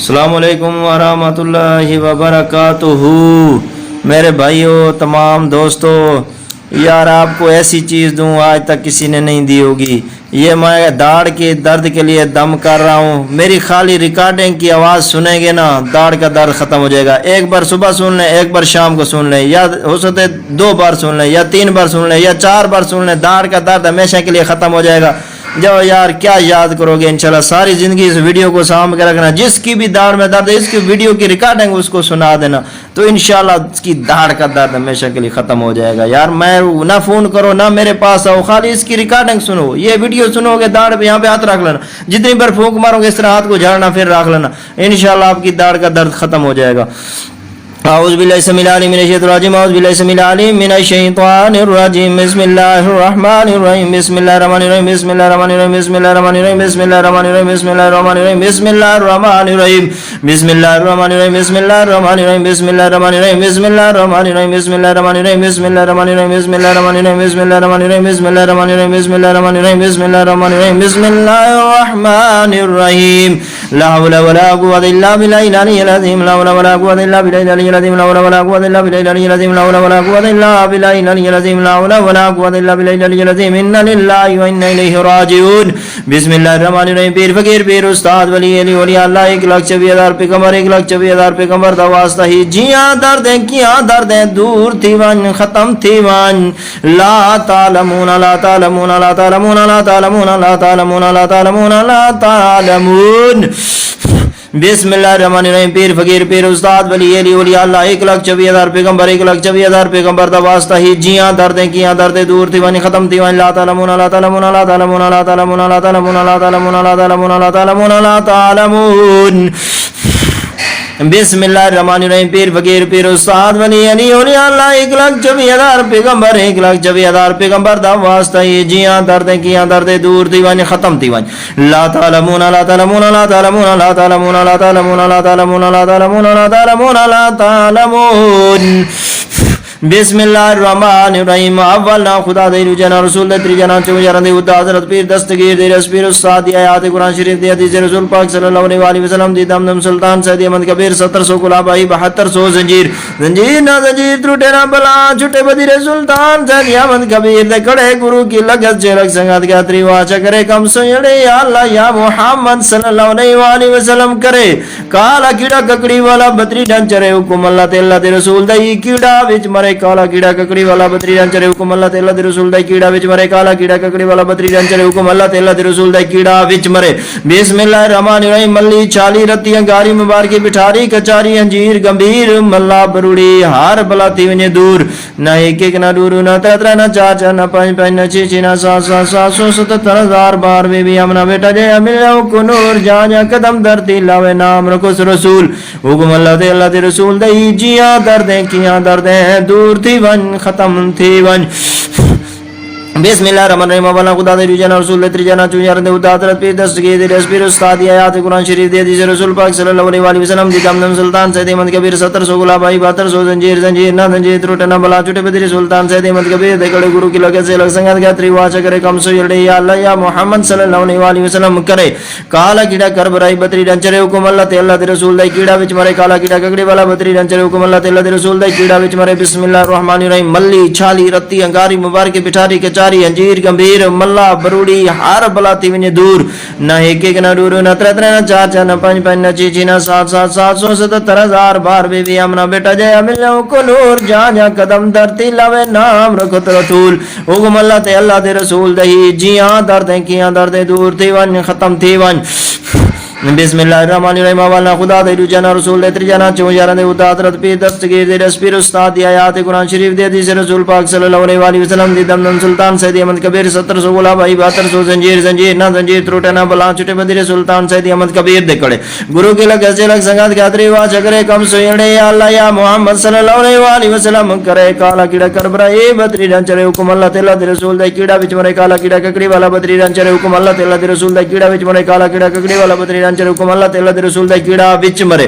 السلام علیکم ورحمۃ اللہ وبرکاتہ۔ میرے بھائیوں، تمام دوستوں، یار آپ کو ایسی چیز دوں آج تک کسی نے نہیں دی ہوگی۔ یہ میں داڑھ کے درد کے لیے دم کر رہا ہوں۔ میری خالی ریکارڈنگ کی آواز سنیں گے نا، داڑھ کا درد ختم ہو جائے گا۔ ایک بار صبح سن لیں، ایک بار شام کو سن لیں، یا ہو سکتے 2 بار سن لیں، یا 3 بار سن لیں، یا 4 بار سن لیں، داڑھ کا درد ہمیشہ کے لیے ختم ہو جائے گا۔ جاؤ یار، کیا یاد کرو گے؟ انشاءاللہ ساری زندگی اس ویڈیو کو سامنے کے رکھنا۔ جس کی بھی داڑھ میں درد ہے، اس کی ویڈیو کی ریکارڈنگ اس کو سنا دینا، تو انشاءاللہ اس کی داڑھ کا درد ہمیشہ کے لیے ختم ہو جائے گا۔ یار میں نہ فون کرو نہ میرے پاس آؤ، خالی اس کی ریکارڈنگ سنو، یہ ویڈیو سنو گے، داڑھ پہ یہاں پہ ہاتھ رکھ لینا، جتنی بار پھونک مارو گے اس طرح ہاتھ کو جھاڑنا، پھر رکھ لینا، انشاءاللہ آپ کی داڑھ کا درد ختم ہو جائے گا۔ اعوذ باللہ السمیع العلیم من الشیطان الرجیم، اعوذ باللہ السمیع العلیم من الشیطان الرجیم، بسم اللہ الرحمن الرحیم، بسم اللہ الرحمن الرحیم، بسم اللہ الرحمن الرحیم، بسم اللہ الرحمن الرحیم، بسم اللہ الرحمن الرحیم، بسم اللہ الرحمن الرحیم، بسم اللہ الرحمن الرحیم، بسم اللہ الرحمن الرحیم، بسم اللہ الرحمن الرحیم، بسم اللہ الرحمن الرحیم، بسم اللہ الرحمن الرحیم، بسم اللہ الرحمن الرحیم، بسم اللہ الرحمن الرحیم، بسم اللہ الرحمن الرحیم، بسم اللہ الرحمن الرحیم، بسم اللہ الرحمن الرحیم، بسم اللہ الرحمن الرحیم، بسم اللہ الرحمن الرحیم، بسم اللہ الرحمن الرحیم، لا حول ولا قوة الا باللہ العلی العظیم، لا حول ولا قوة الا باللہ العلی العظیم، لا حول ولا قوة الا باللہ العلی العظیم، لا حول ولا قوة الا باللہ العلی العظیم، لا حول ولا قوة الا باللہ العلی العظیم، انا للہ و انا الیہ راجعون۔ بسم اللہ الرحمن الرحیم۔ پیر فقیر پیر استاد ولی علی اولیاء اللہ، 1,24,000 پیغمبر، 1,24,000 پیغمبر دا واسطہ ہی جیاں دردیں کیاں دردیں دور تھی ون ختم تھی ون، لا تعلمون لا تعلمون لا تعلمون لا تعلمون لا تعلمون لا تعلمون لا تعلمون۔ بسم اللہ الرحمن الرحیم۔ پیر فقیر پیر استاد ولی علی اولیاء اللہ، 1,24,000 پیغمبر، 1,24,000 پیغمبر دا واسطہ ہی جیاں دردیں کیاں دردیں دور تھی ون ختم تھی ون، لا تعلمون لا تعلمون لا تعلمون لا تعلمون لا تعلمون لا تعلمون لا تعلمون لا تعلمون لا تعلمون۔ بسم اللہ الرحمن الرحیم۔ پیر فقیر پیر استاد ولی علی اولیاء اللہ، 1,24,000 پیغمبر، 1,24,000 پیغمبر دا واسطہ ہی جیاں دردیں کیاں دردیں دور تھی ون ختم تھی ون، لا تعلمون لا تعلمون لا تعلمون لا تعلمون لا تعلمون لا تعلمون لا تعلمون لا تعلمون لا تعلمون۔ بسم اللہ الرحمن الرحیم۔ اول نا خدا دے جنا رسول دے تری جنا چو جرن دے خدا حضرت پیر دستگیر دے رسپیر استاد دی آیات قرآن شریف دی حدیث رسول پاک صلی اللہ علیہ وسلم دی دم سلطان سید احمد کبیر 1700 کلابائی 7200 زنجیر، زنجیر نہ زنجیر ٹوٹے نہ بلا چھٹے بدیر سلطان سید احمد کبیر دے کڑے گرو کی لگت چرک سنگت کا تری واچا کرے کم سوڑے یا اللہ یا محمد صلی اللہ علیہ وسلم کرے کالا کیڑا ککڑی والا بطری ڈنچرے حکم اللہ تے اللہ دے رسول دے کیڑا وچ مرے کالا کیڑا ککڑی والا بطری ڈنچرے حکم اللہ تے اللہ دے رسول دے کیڑا وچ مرے کالا کیڑا ککڑی والا بطری ڈنچرے حکم اللہ تے اللہ دے رسول دے کیڑا وچ مرے۔ بسم اللہ الرحمن الرحیم۔ ملی چھالی رتی انگاری مبارکی بٹھاری کچاری انجیر گمبھیر ملا بروڑی ہار بلا تھی ونجے دور، نہ ایک ایک نہ ڈورو نہ تترا نہ چار چار نہ پانچ پانچ نہ چھ چھ نہ 777,000 بار بی بی امنا بیٹا جے ملو کو نور جا جا قدم درتی لاوے نام رکھو رسول حکم اللہ تے اللہ دے رسول دے جیاں دردیں کیاں دردیں دور تھی ون ختم تھی ون۔ بسم اللہ الرحمن الرحیم۔ مولانا خدا دے جنا رسول تری جنا چو یار دے خدا حضرت پیر دستگیر دے رسپیر استاد دی آیات قرآن شریف دی حدیث رسول پاک صلی اللہ علیہ وسلم دی دم سلطان سید احمد کبیر 1700 غلابائی 7200 زنجیر، زنجیر نہ زنجیر ٹوٹے نہ بلا چھٹے بدری سلطان سید احمد کبیر دے کڑے گرو کی لگے سے لگ سنگت کا تری واچا کرے کم سوڑے یا اللہ یا محمد صلی اللہ علیہ وسلم کرے کالا کیڑا کربرائی بطری ڈنچرے حکم اللہ تے اللہ دے رسول دے کیڑا وچ مرے کالا کیڑا ککڑی والا بطری ڈنچرے حکم اللہ تے اللہ دے رسول دے کیڑا وچ مرے۔ بسم اللہ الرحمن الرحیم۔ ملی چھالی رتی انگاری مبارک بٹھاری کچاری انجیر گمبھیر ملا بروڑی ہار بلا تھی ونجے دور، نہ ایک ایک نہ ڈورو نہ ترے ترے نہ چار چار نہ پانچ پانچ نہ چھ چھ نہ 777,000 بار بی بی امنا بیٹا جے ملو کو نور جا جا قدم درتی لاوے نام رکھت رسول حکم اللہ تے اللہ دے رسول دہی جیاں دردیں کیاں دردیں دور تھی ون ختم تھی ون۔ بسم اللہ الرحمن الرحیم۔ والا خدا دے جنا رسول دے تری جنا چو یار دے خدا حضرت پیر دستگیر دے رسپیر استاد دی آیات قرآن شریف دی حدیث رسول پاک صلی اللہ علیہ وسلم دی دم سلطان سید احمد کبیر 1700 غلابائی 7200 زنجیر، زنجیر نہ زنجیر ٹوٹے نہ بلا چھٹے بدیر سلطان سید احمد کبیر دے کڑے گرو کے لگ سے لگ سنگت کا تری واچا کرے کم سوڑے یا اللہ یا محمد صلی اللہ علیہ وسلم کرے کالا کیڑا کربرائی بطری ڈنچرے حکم اللہ تے اللہ دے رسول دے کیڑا وچ مرے کالا کیڑا ککڑی والا بطری ڈنچرے حکم اللہ تے اللہ دے رسول دے کیڑا وچ مرے کالا کیڑا ککڑی والا بطری ڈنچرے حکم اللہ تے اللہ دے رسول دے کیڑا وچ مرے۔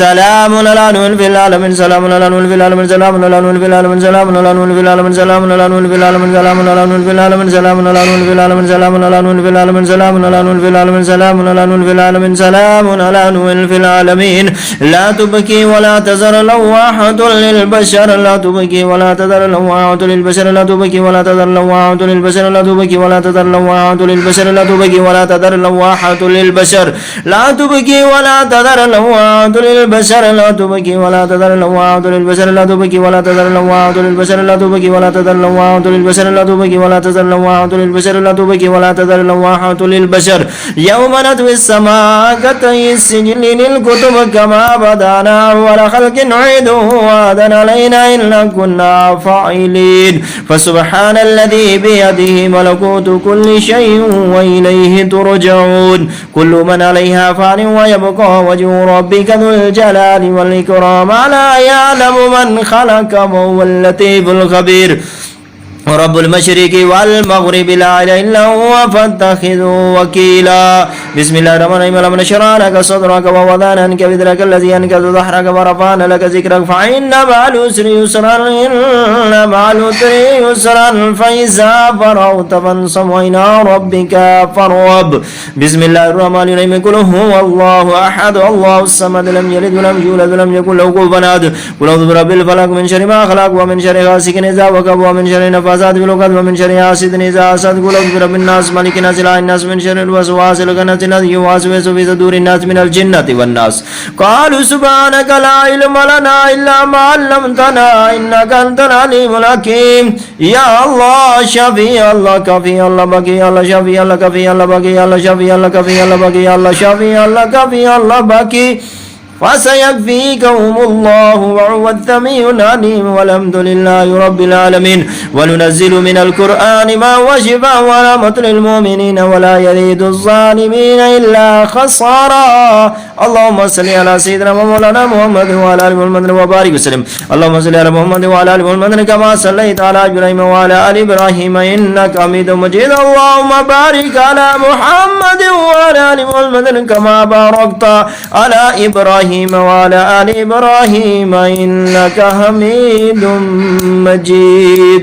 سلام على نور في العالمين سلام على نور في العالمين سلام على نور في العالمين سلام على نور في العالمين سلام على نور في العالمين سلام على نور في العالمين سلام على نور في العالمين سلام على نور في العالمين سلام على نور في العالمين سلام على نور في العالمين سلام على نور في العالمين لا تبكي ولا تذر لواحة للبشر لا تبكي ولا تذر لواحة للبشر لا تبكي ولا تذر لواحة للبشر لا تبكي ولا تذر لواحة للبشر لا تبكي ولا تذر لواحة للبشر لا تبكي ولا تذر لواحة للبشر لا تبكي ولا تذر لواحة للبشر لا تبكي ولا تذر لواحة للبشر لا تبكي ولا تذر لواحة للبشر لا تبكي ولا تذر لواحة للبشر لا تبكي ولا تذر لواحة للبشر يوم نطوي السماء كطي السجل للكتب كما بدانا أول خلق نعيده وعدا علينا إلا كنا فاعلين فسبحان الذي بيده ملكوت كل شيء وإليه ترجعون كل من عليها فان ويبقى وجه ربك ذو الجلال والإكرام ألا يعلم من خلق وهو اللطيف الخبير رب المشرق والمغرب لا إله إلا هو فاتخذه وكيلا بسم الله الرحمن الرحيم لم نشرح لك صدرك ووضعنا عنك وزرك الذي أنقض ظهرك ورفعنا لك ذكرك فإن مع العسر يسرا إن مع العسر يسرا فإذا فرغت فانصب وإلى ربك فارغب بسم الله الرحمن الرحيم قل هو الله أحد الله الصمد لم يلد ولم يولد ولم يكن له كفوا أحد قل أعوذ برب الفلق من شر ما خلق ومن شر غاسق إذا وقب ومن شر نفاثات في العقد ومن شر حاسد إذا حسد قل أعوذ برب الناس مالك الناس إله الناس من شر الوسواس الخناس الذي يوسوس في صدور الناس من الجنة والناس قالوا سبحانك لا علم لنا إلا ما علمتنا إنك أنت العليم الحكيم يا الله شفي الله كفي الله بقي الله شفي الله كفي الله بقي الله شفي الله كفي الله بقي الله شفي الله كفي الله بقي فسيكفيكهم الله وهو السميع العليم والحمد لله رب العالمين وننزل من القرآن ما هو شفاء ورحمة للمؤمنين ولا يزيد الظالمين إلا خسارا اللهم صل على سيدنا مولانا محمد وعلى آل محمد وبارك وسلم اللهم صل على محمد وعلى آل محمد كما صليت على إبراهيم وعلى آل إبراهيم إنك حميد مجيد اللهم بارك على محمد وعلى آل محمد كما باركت على إبراهيم وعلى آل إبراهيم إنك حميد مجيد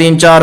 3-4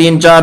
3-4